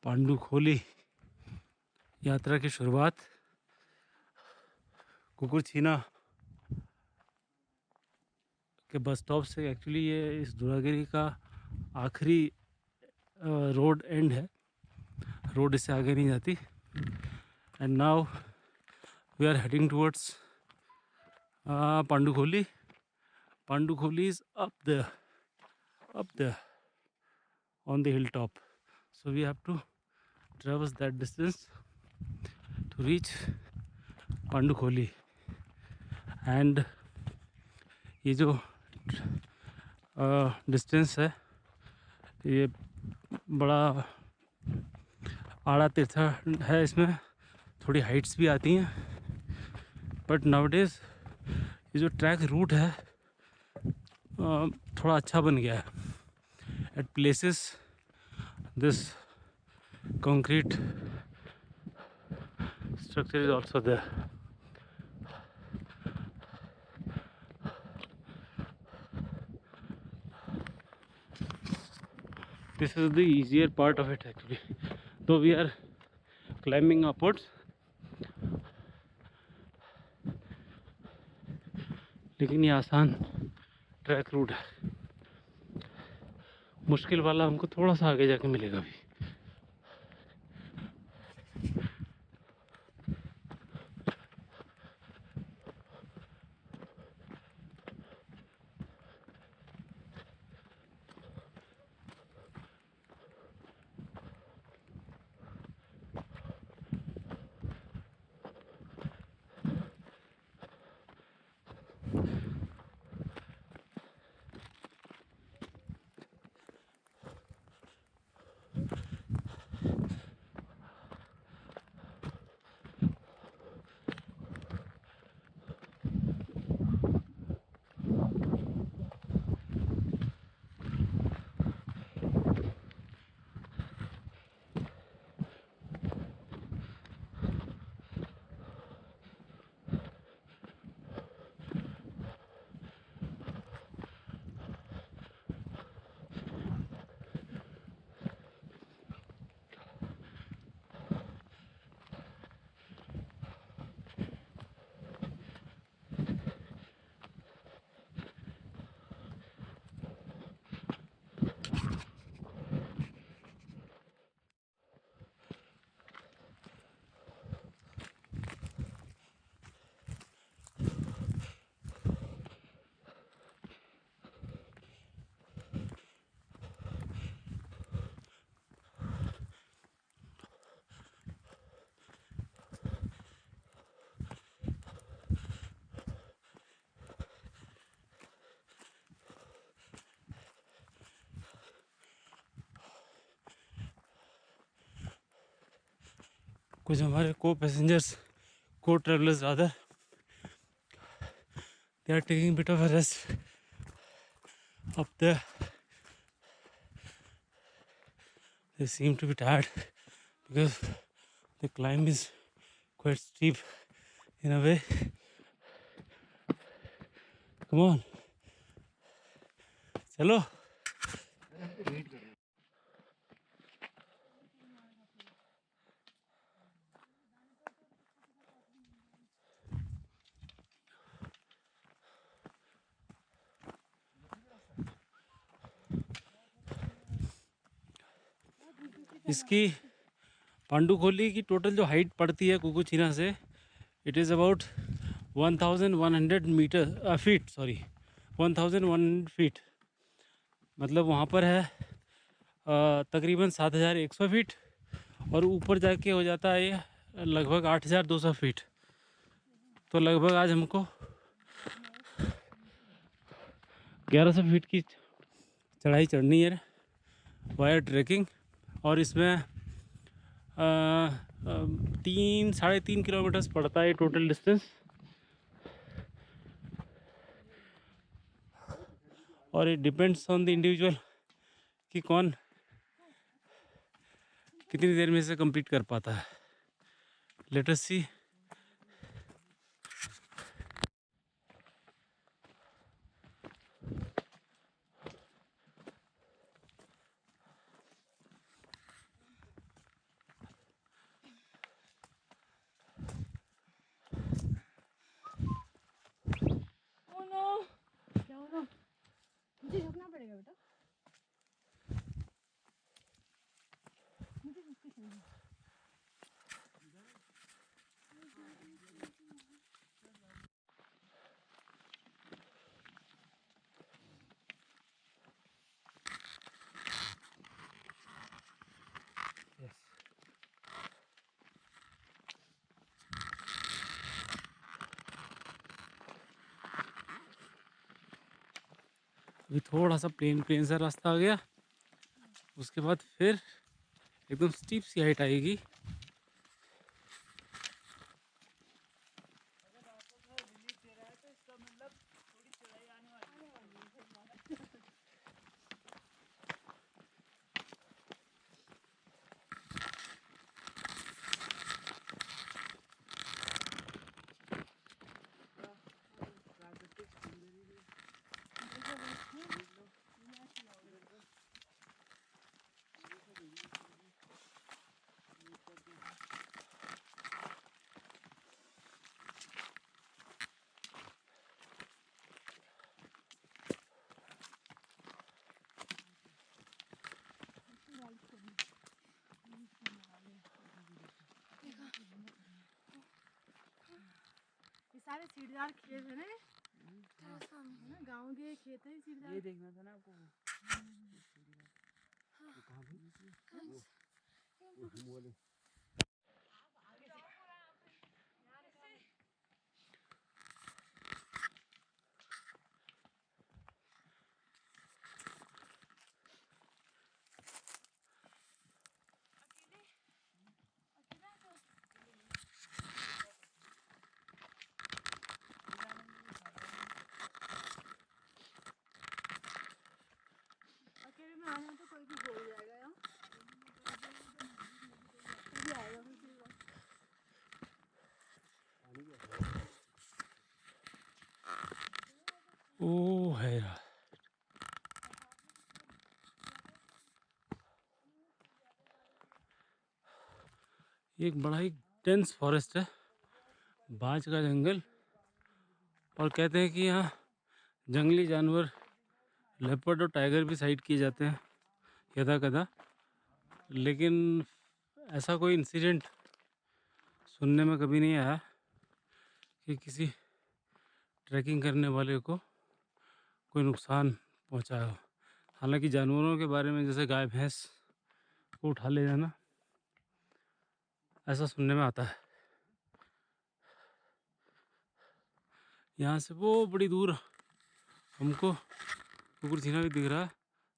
पांडुखोली यात्रा की शुरुआत कुकुरछीना के बस स्टॉप से। एक्चुअली ये इस धुलागिरी का आखिरी रोड एंड है, रोड इससे आगे नहीं जाती। And now we are heading towards Pandukholi. Pandukholi is up there on the hilltop. So we have to traverse that distance to reach Pandukholi. And ये जो डिस्टेंस है ये बड़ा आड़ा तिरछा है, इसमें थोड़ी हाइट्स भी आती हैं, बट नाउडेज ये जो ट्रैक रूट है थोड़ा अच्छा बन गया है. At places this concrete structure is also there. This is the easier part of it actually, though we are climbing upwards, लेकिन ये आसान ट्रैक रूट है. मुश्किल वाला हमको थोड़ा सा आगे जाके मिलेगा भी. कुछ हमारे को पैसेंजर्स, को travellers rather, they are taking a bit of a rest up there. They seem to be tired because the climb is quite steep in a way. Come on, चलो. इसकी पांडुखोली की टोटल जो हाइट पड़ती है कुकुचीना से, it is about 1100 feet, sorry 1100 feet. मतलब वहाँ पर है तकरीबन 7100 फीट, और ऊपर जाके हो जाता है ये लगभग 8200 फीट. तो लगभग आज हमको 1100 फीट की चढ़ाई चढ़नी है वाया ट्रैकिंग. और इसमें 3-3.5 किलोमीटर्स पड़ता है टोटल डिस्टेंस. और it depends on the individual कि कौन कितनी देर में इसे कंप्लीट कर पाता है. लेट अस सी. अभी थोड़ा सा प्लेन प्लेन सा रास्ता आ गया, उसके बाद फिर एकदम स्टीप सी हाइट आएगी। ये सारे सीढ़ीदार खेत है ना, गांव के खेत है सीढ़ीदार। ये देखना था ना आपको। अकेले में आना तो कोई भी बोल जाएगा यार, कोई भी आएगा फिर। ओ है यार, ये एक बड़ा ही डेंस फॉरेस्ट है, बांज का जंगल। और कहते हैं कि यहाँ जंगली जानवर लेपर्ड और टाइगर भी साइट किए जाते हैं यदा कदा, लेकिन ऐसा कोई इंसिडेंट सुनने में कभी नहीं आया कि किसी ट्रैकिंग करने वाले को कोई नुकसान पहुंचाया हो। हालांकि जानवरों के बारे में जैसे गाय भैंस को उठा ले जाना, ऐसा सुनने में आता है। यहाँ से वो बड़ी दूर हमको कुकुर छीना भी दिख रहा है,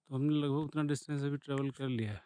तो हमने लगभग उतना डिस्टेंस अभी ट्रेवल कर लिया है।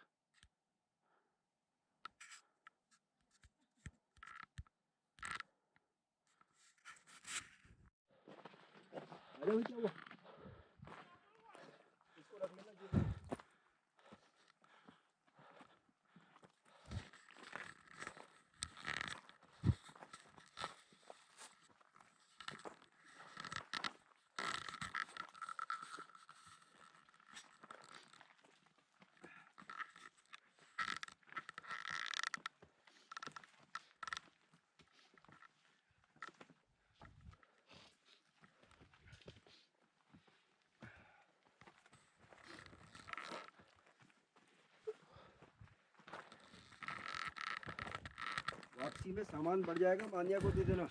वापसी में सामान बढ़ जाएगा, मानिया को दे देना,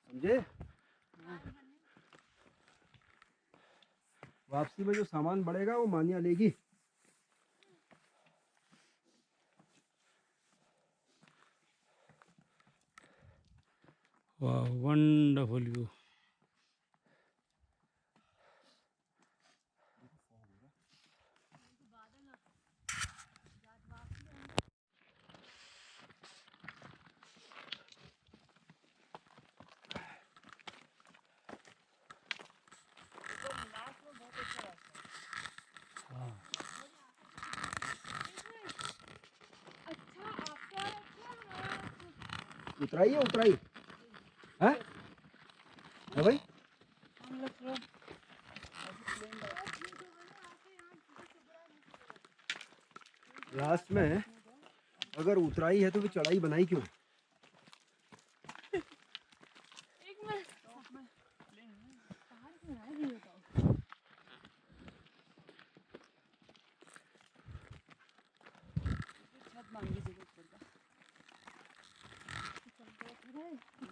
समझे? वापसी में जो सामान बढ़ेगा वो मानिया लेगी। वाह, वंडरफुल व्यू। उतराई है, उतराई है भाई। लास्ट में अगर उतराई है तो फिर चढ़ाई बनाई क्यों?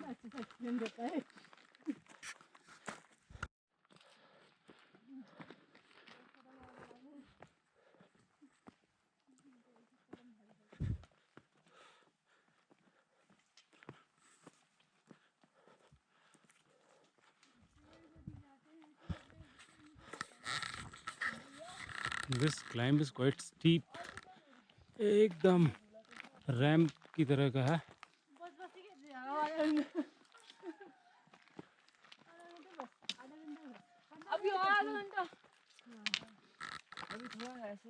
अच्छा एक्सप्लेन देता है। This climb is quite steep, एकदम रैंप की तरह का है। बस बस ठीक है आधा घंटा आधा घंटा बस अभी और आधा घंटा अभी थोड़ा ऐसे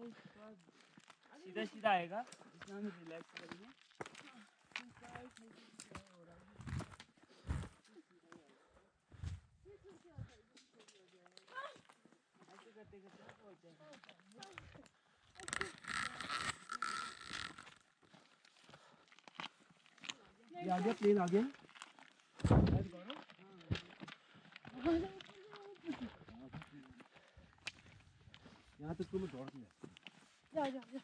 सीधा सीधा आएगा, इसमें हम रिलैक्स करेंगे। ऐसे करते करते पहुंच जाएगा। ये आ गया, प्लेन आ गया। यहाँ तक तो मैं दौड़ दिया। जा जा जा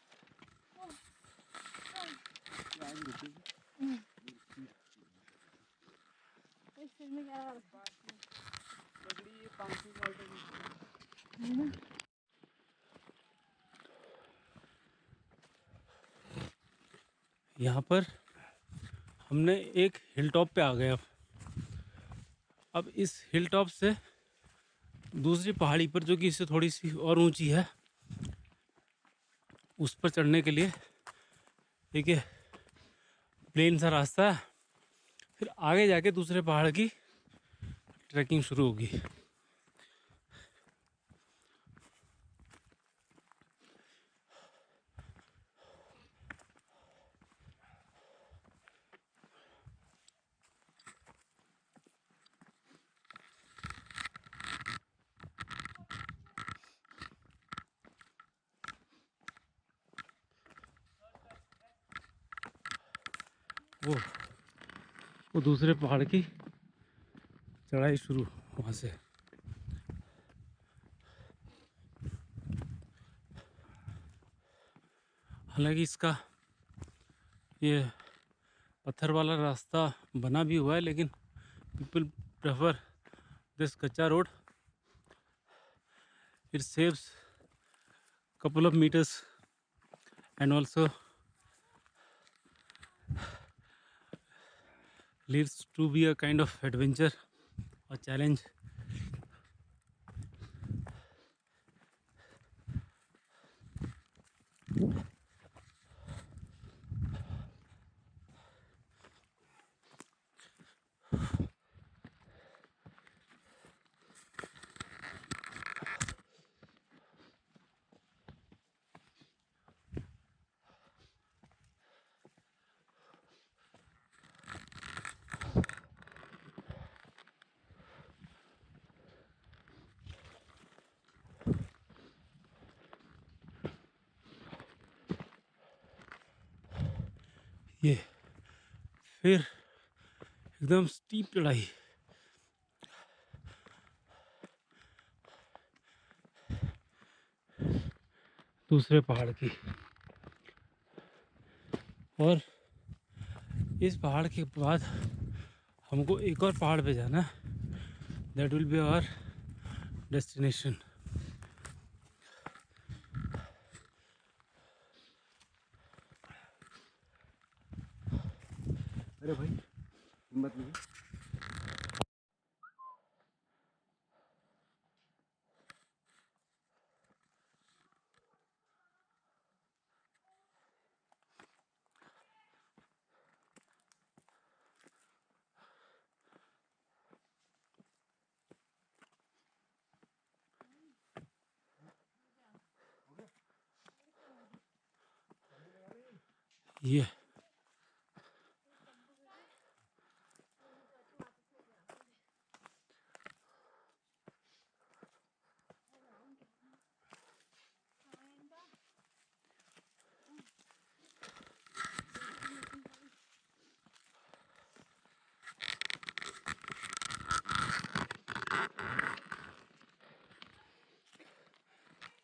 इस सिर में क्या लकड़ी 500 साल तक यहाँ पर हमने एक हिल टॉप पे आ गए। अब इस हिल टॉप से दूसरी पहाड़ी पर, जो कि इससे थोड़ी सी और ऊंची है, उस पर चढ़ने के लिए एक ये प्लेन सा रास्ता है। फिर आगे जाके दूसरे पहाड़ की ट्रैकिंग शुरू होगी। वो दूसरे पहाड़ की चढ़ाई शुरू वहाँ से। हालांकि इसका ये पत्थर वाला रास्ता बना भी हुआ है, लेकिन पीपल प्रेफर दिस कच्चा road. It saves couple of meters and also leads to be a kind of adventure or challenge. ये फिर एकदम स्टीप चढ़ाई। दूसरे पहाड़ की, और इस पहाड़ के बाद हमको एक और पहाड़ पे जाना है। That will be our destination. अरे भाई हिम्मत नहीं। ये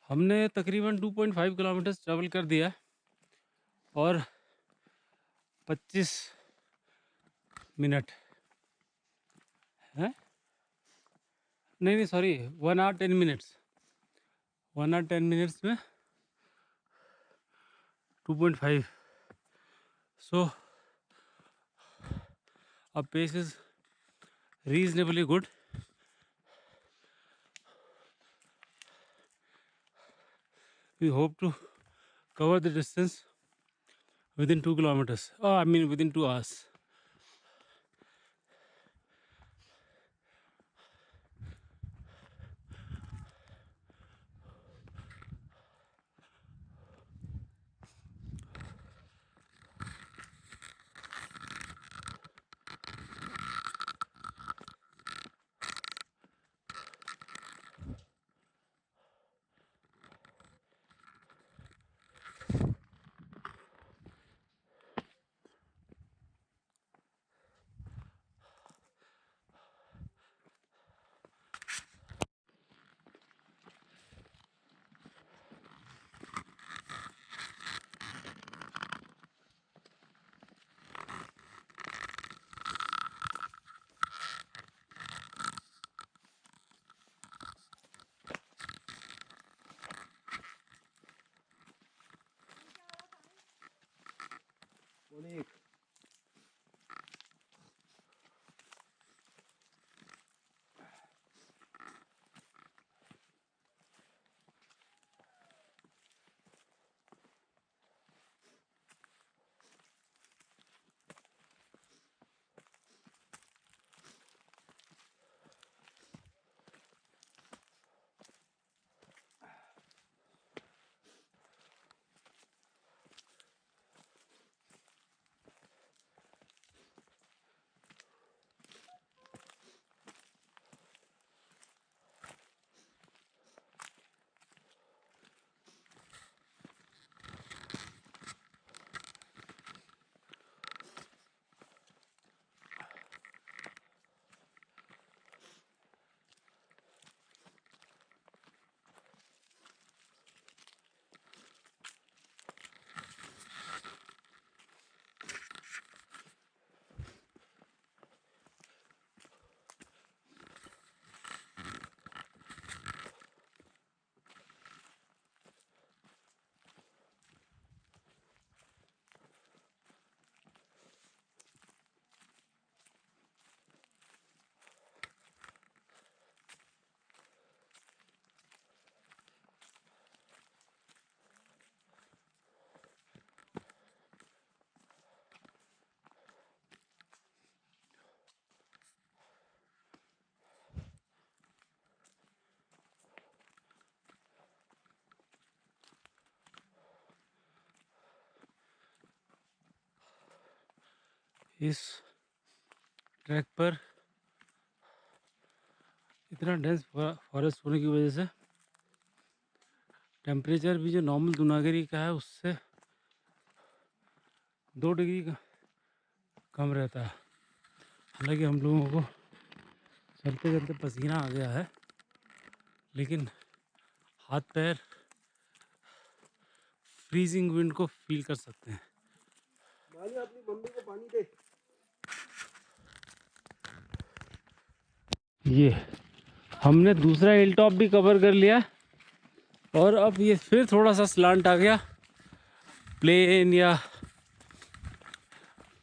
हमने तकरीबन 2.5 किलोमीटर ट्रैवल कर दिया और 25 मिनट है, नहीं नहीं sorry, 1 hour 10 minutes, 1 hour 10 minutes में 2.5। So our pace is reasonably good. We hope to cover the distance within 2 kilometers. I mean within 2 hours. Monique. इस ट्रैक पर इतना डेंस फॉरेस्ट होने की वजह से टेम्परेचर भी जो नॉर्मल दूनागरी का है उससे 2 डिग्री कम रहता है। हालांकि हम लोगों को चलते चलते पसीना आ गया है, लेकिन हाथ पैर फ्रीजिंग विंड को फील कर सकते हैं। मानी अपनी मम्मी को पानी दे। ये हमने दूसरा हिल टॉप भी कवर कर लिया और अब ये फिर थोड़ा सा स्लांट आ गया, प्लेन या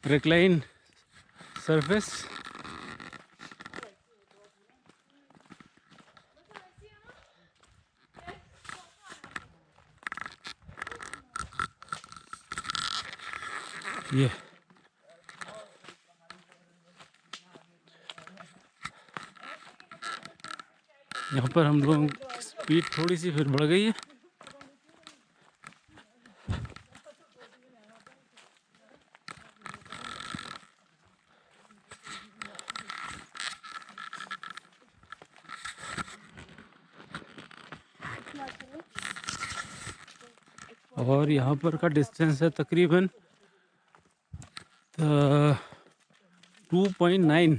रिक्लाइन सरफेस। ये यहाँ पर हम लोगों की स्पीड थोड़ी सी फिर बढ़ गई है। और यहाँ पर का डिस्टेंस है तकरीबन 2.9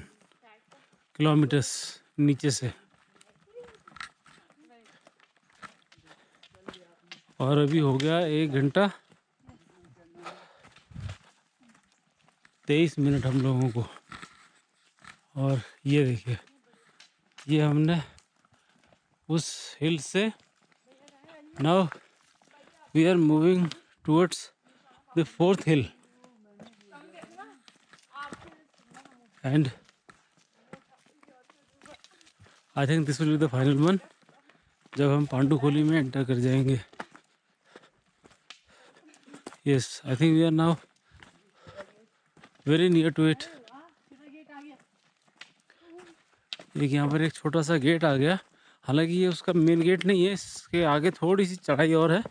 किलोमीटर्स नीचे से। और अभी हो गया 1 घंटा 23 मिनट हम लोगों को। और ये देखिए, ये हमने उस हिल से now we are moving towards the 4th hill and I think this will be the final one, जब हम पांडुखोली में एंटर कर जाएंगे। Yes, I think we are now very near to it. सीधा गेट आ गया। एक यहाँ पर एक छोटा सा गेट आ गया, हालांकि ये उसका मेन गेट नहीं है, इसके आगे थोड़ी सी चढ़ाई और है।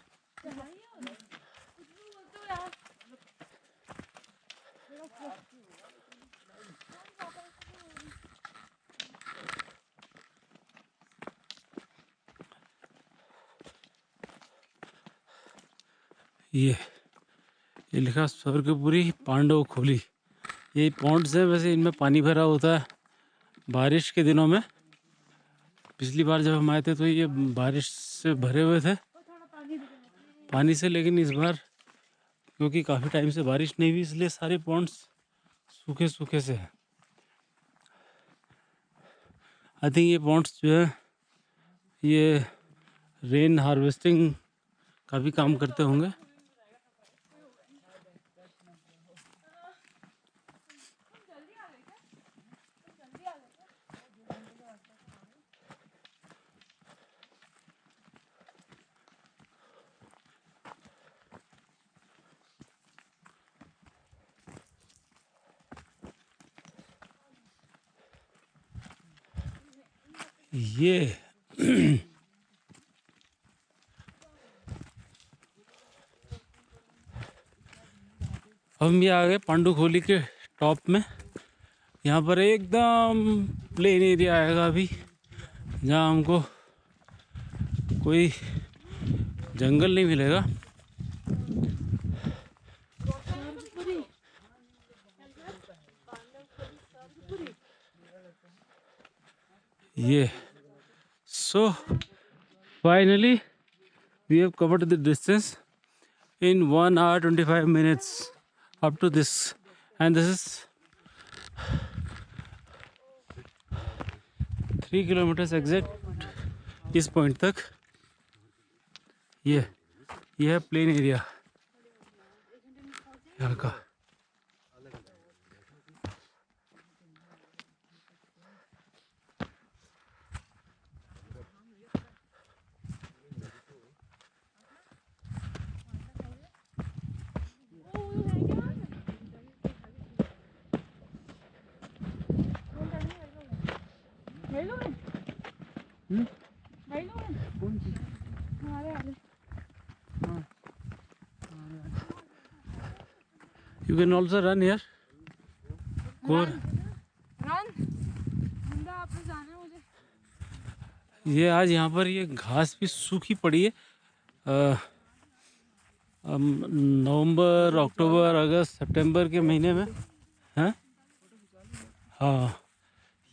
ये लिखा स्वर्गपुरी पांडव खोली। ये पॉन्ड्स है, वैसे इनमें पानी भरा होता है बारिश के दिनों में। पिछली बार जब हम आए थे तो ये बारिश से भरे हुए थे पानी से, लेकिन इस बार क्योंकि काफ़ी टाइम से बारिश नहीं हुई इसलिए सारे पॉन्ड्स सूखे सूखे से हैं। आई थिंक ये पॉन्ड्स जो है ये रेन हार्वेस्टिंग का भी काम करते होंगे। ये हम ये आ गए पांडुखोली के टॉप में। यहाँ पर एकदम प्लेन एरिया आएगा अभी, जहाँ हमको कोई जंगल नहीं मिलेगा। ये so finally we have covered the distance in 1 hour 25 minutes up to this, and this is 3 kilometers exact इस पॉइंट तक। ये है प्लेन एरिया यहाँ का। You can also run here. Go. ये आज यहाँ पर ये घास भी सूखी पड़ी है। नवंबर, अक्टूबर, अगस्त, सितंबर के महीने में हैं। हाँ,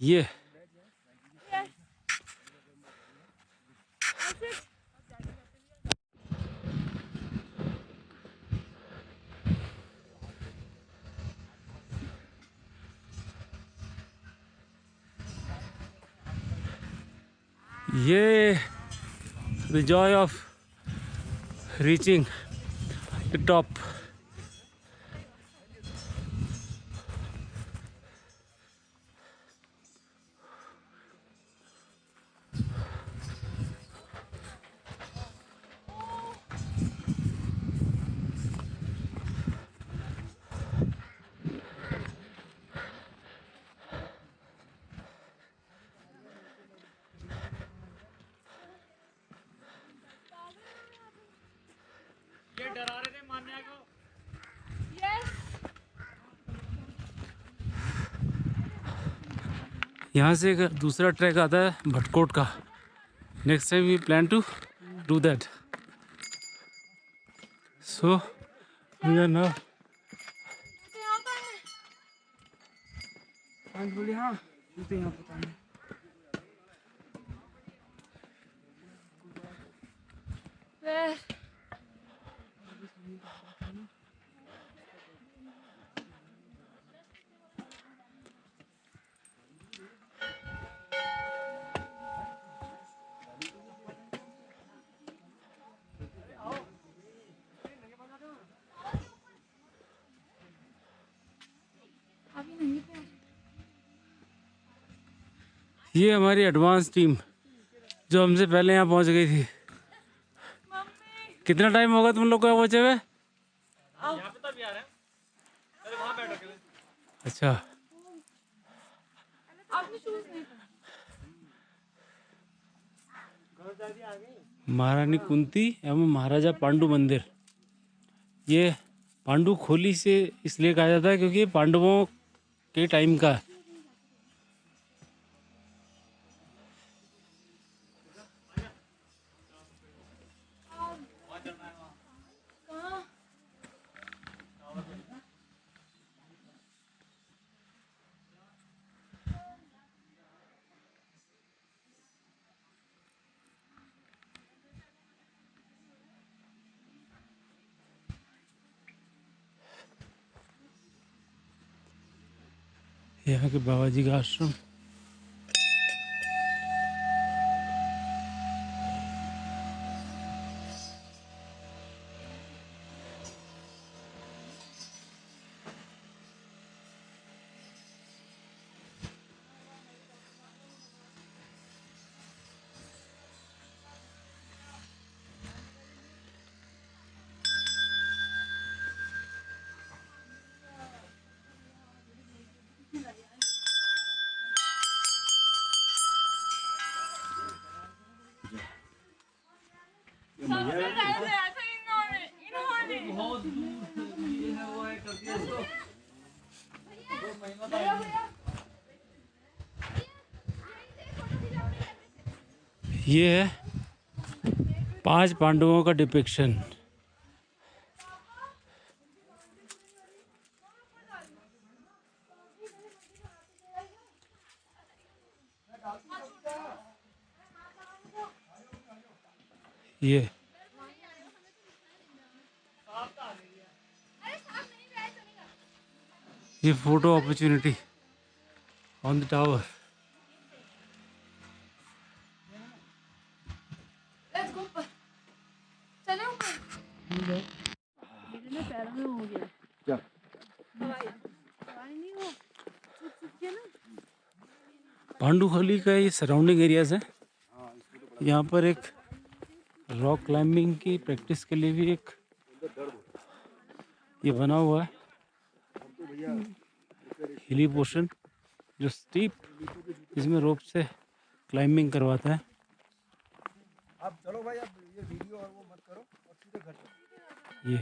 ये the joy of reaching the top. ये डरा रहे थे मान्या को। यहाँ से एक दूसरा ट्रैक आता है भटकोट का। Next time we plan to do that. So we are now बोले हाँ तो यहाँ पता नहीं। ये हमारी एडवांस टीम जो हमसे पहले यहाँ पहुँच गई थी। कितना टाइम होगा तुम लोग को यहाँ पहुँचे हुए? अच्छा, आपने शूज नहीं पहने। महारानी कुंती एवं महाराजा पांडु मंदिर। ये पांडु खोली से इसलिए कहा जाता है क्योंकि ये पांडवों के टाइम का है। कहाँ? यहाँ के बाबा जी का आश्रम। सबसे पहले ऐसा इन्होंने ये है 5 पांडवों का डिपिक्शन। ये photo opportunity on the tower. Let's go ऊपर। चले ऊपर। मेरे ना पैरों में हो गया। क्या? हवाई नहीं हो। चुप के ना। पांडुखोली का ये सराउंडिंग एरियाज है। यहाँ पर एक रॉक क्लाइंबिंग की प्रैक्टिस के लिए भी एक ये बना हुआ है हिली पोर्शन जो स्टीप, इसमें रोप से क्लाइंबिंग करवाता है। आप चलो भाई, आप ये वीडियो और वो मत करो और सीधे घर चलो। ये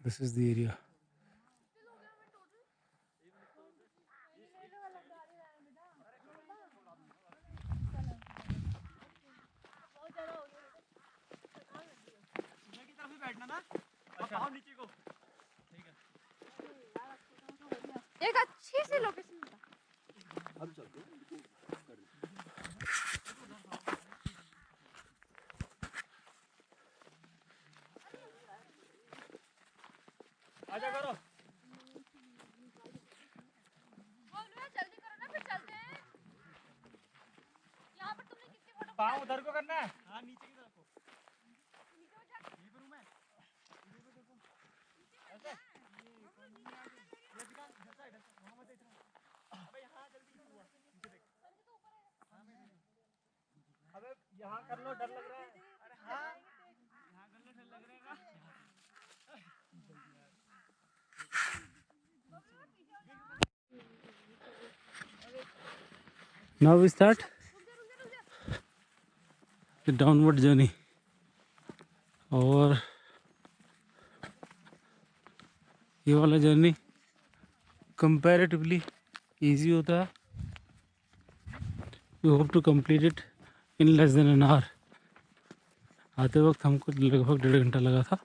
दिस इज द एरिया। एक अच्छी सी लोकेशन बता। अब चलते हैं। आजा करो। जल्दी करो ना, फिर चलते हैं। यहाँ पर तुमने कितनी फोटो पाँव उधर को करना है। हाँ, नीचे की तरफ को। यहीं पर हूँ मैं। ऐसे? ये दिखा, इधर से, इधर से। वहाँ मत देख रहा। अबे यहाँ जल्दी हुआ। नीचे देख। हाँ, मैं नहीं। अबे यहाँ कर लो, डर लग रहा है। अरे हाँ, यहाँ कर लो, डर लग रहा है। Now we start the downward journey। और ये वाला जर्नी कंपैरेटिवली इजी होता है। We hope to complete it in less than an hour. आते वक्त हमको लगभग 1.5 घंटा लगा था।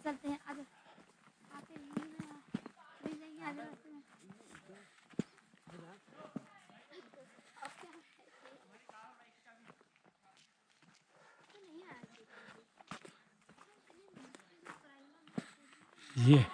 चलते हैं। आजा आते ही मिल जाएंगे आधे रास्ते में। ये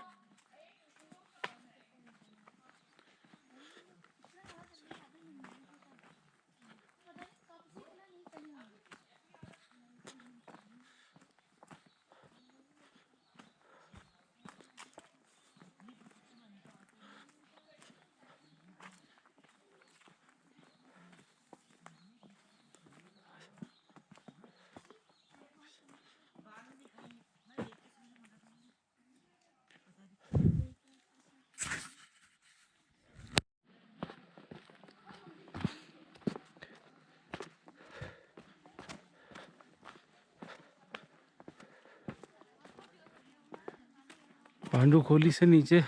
पांडू खोली से नीचे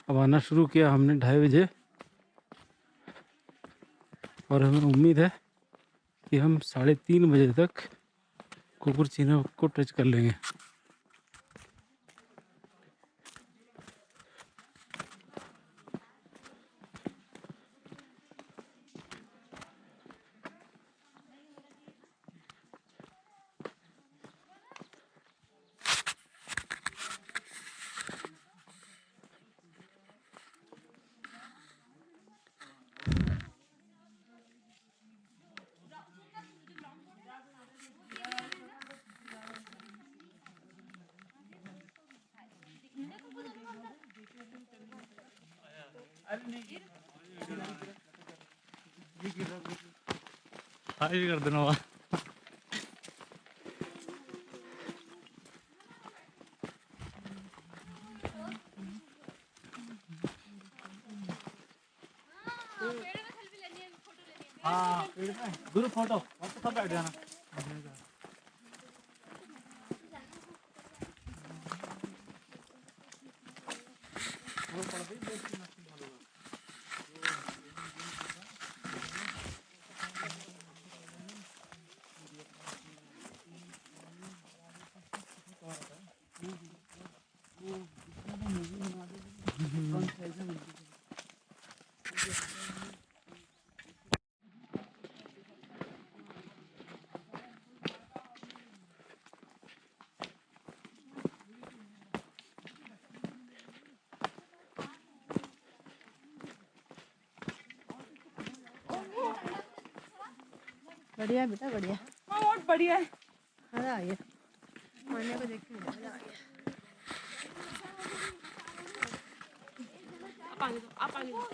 अब आना शुरू किया हमने 2:30 बजे, और हमें उम्मीद है कि हम 3:30 बजे तक कुकुरचीना को टच कर लेंगे। हाई कर देना वहाँ। हाँ गुरु फोटो और तो सब बैठ जाना। बढ़िया है बेटा, बढ़िया। हाँ बहुत बढ़िया है, मजा आ गया खाने को देख के, मजा आ गया। आप आगे दो, आप आगे दो।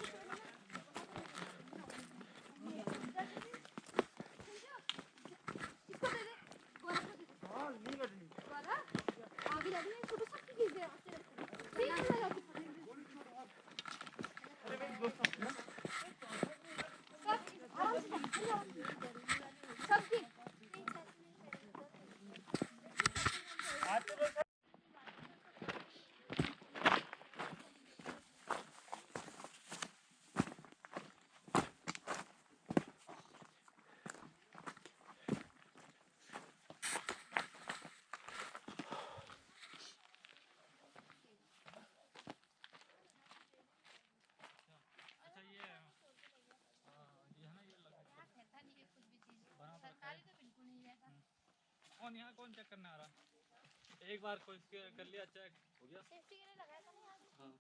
कौन यहाँ कौन चेक करने आ रहा? एक बार कोई कर लिया चेक हो गया। सेफ्टी के लिए लगाया था ना। हाँ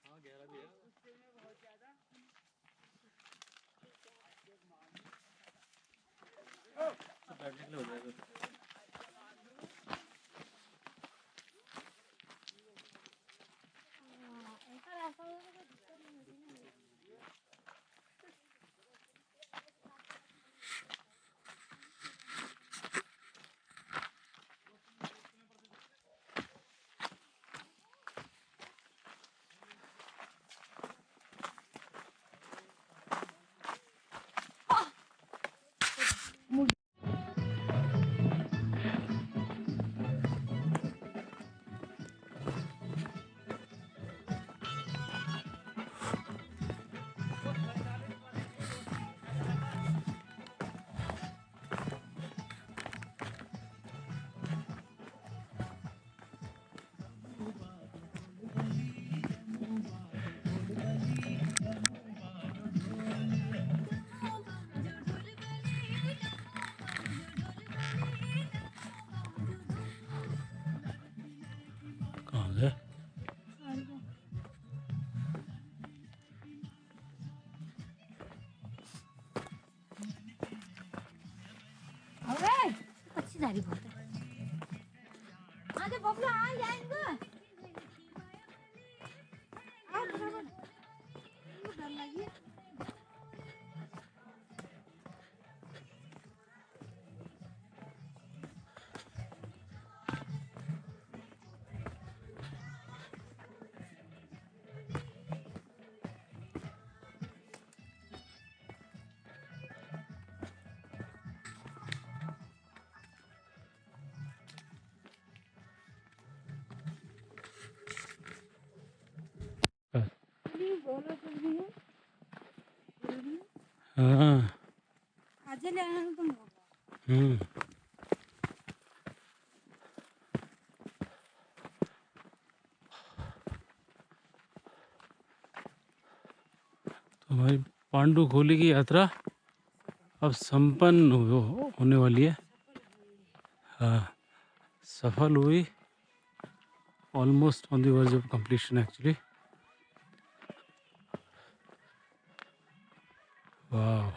हाँ गहरा भी है उससे में बहुत ज्यादा। बैठने के लिए हो जाएगा। कहाँ गए? अच्छी जा रही बहुत है। आजा बबलू, आ जाएंगे। डर लगी। हाँ। आज ले आना तुम लोग। तो हमारी पांडुखोली की यात्रा अब संपन्न होने वाली है। हाँ, सफल हुई, almost on the verge of completion actually. वाह,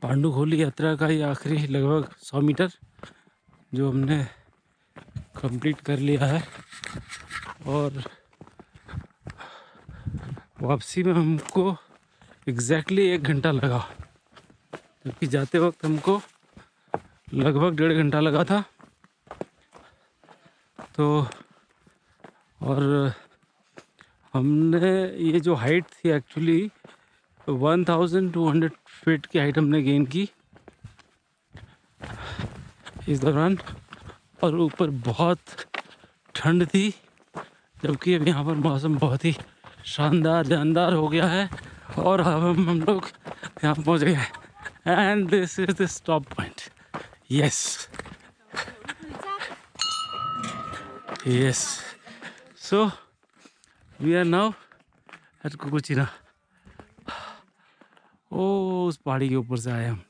पांडुखोली यात्रा का ये आखिरी लगभग 100 मीटर जो हमने कंप्लीट कर लिया है, और वापसी में हमको एग्जैक्टली 1 घंटा लगा, जबकि जाते वक्त हमको लगभग 1.5 घंटा लगा था। तो और हमने ये जो हाइट थी एक्चुअली 1200 फीट की हाइट हमने गेन की इस दौरान, और ऊपर बहुत ठंड थी, जबकि अब यहाँ पर मौसम बहुत ही शानदार जानदार हो गया है, और अब हम लोग यहाँ पहुँच गए हैं, and this is the stop point. Yes yes, so we are now at Kukuchina. ओ, उस पहाड़ी के ऊपर से आए हम।